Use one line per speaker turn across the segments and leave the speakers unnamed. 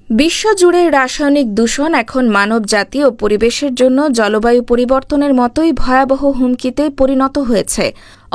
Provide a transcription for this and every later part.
বিশ্বজুড়ে রাসায়নিক দূষণ এখন মানবজাতি ও পরিবেশের জন্য জলবায়ু পরিবর্তনের মতোই ভয়াবহ হুমকিতে পরিণত হয়েছে।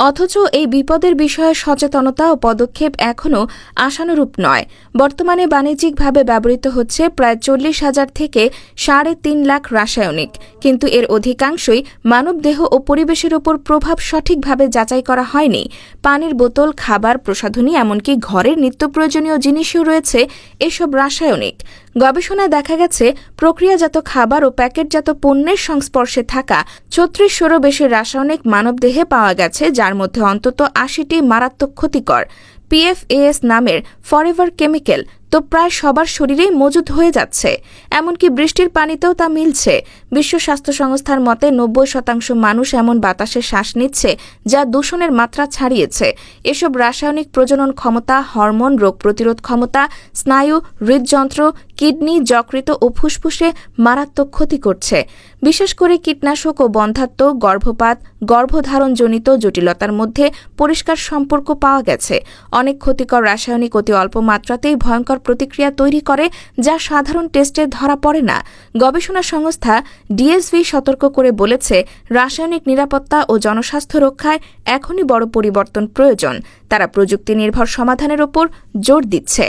অথচ এই বিপদের বিষয়ে সচেতনতা ও পদক্ষেপ এখনও আশানুরূপ নয়। বর্তমানে বাণিজ্যিকভাবে ব্যবহৃত হচ্ছে প্রায় 40,000 থেকে 3.5 লাখ রাসায়নিক, কিন্তু এর অধিকাংশই মানবদেহ ও পরিবেশের ওপর প্রভাব সঠিকভাবে যাচাই করা হয়নি। পানির বোতল, খাবার, প্রসাধনী, এমনকি ঘরের নিত্যপ্রয়োজনীয় জিনিসেও রয়েছে এসব রাসায়নিক। গবেষণায় দেখা গেছে, প্রক্রিয়াজাত খাবার ও প্যাকেটজাত পণ্যের সংস্পর্শে থাকা 36শোরও বেশি রাসায়নিক মানবদেহে পাওয়া গেছে, যার মধ্যে অন্তত 80টি মারাত্মক ক্ষতিকর। PFAS নামের ফরএভার কেমিক্যাল তো প্রায় সবার শরীরেই মজুদ হয়ে যাচ্ছে, এমনকি বৃষ্টির পানিতেও তা মিলছে। বিশ্ব স্বাস্থ্য সংস্থার মতে 90% মানুষ এমন বাতাসে শ্বাস নিচ্ছে যা দূষণের মাত্রা ছাড়িয়েছে। এসব রাসায়নিক প্রজনন ক্ষমতা, হরমোন, রোগ প্রতিরোধ ক্ষমতা, স্নায়ু, হৃদযন্ত্র, কিডনি, যকৃত ও ফুসফুসে মারাত্মক ক্ষতি করছে। বিশেষ করে কীটনাশক ও বন্ধ্যাত্ব, গর্ভপাত, গর্ভধারণজনিত জটিলতার মধ্যে পরিষ্কার সম্পর্ক পাওয়া গেছে। অনেক ক্ষতিকর রাসায়নিক অতি অল্প মাত্রাতেই ভয়ঙ্কর প্রতিক্রিয়া তৈরি করে, যা সাধারণ টেস্টে ধরা পড়ে না। গবেষণা সংস্থা DSV সতর্ক করে বলেছে, রাসায়নিক নিরাপত্তা ও জনস্বাস্থ্য রক্ষায় এখনই বড় পরিবর্তন প্রয়োজন। তারা প্রযুক্তি নির্ভর সমাধানের ওপর জোর দিচ্ছে।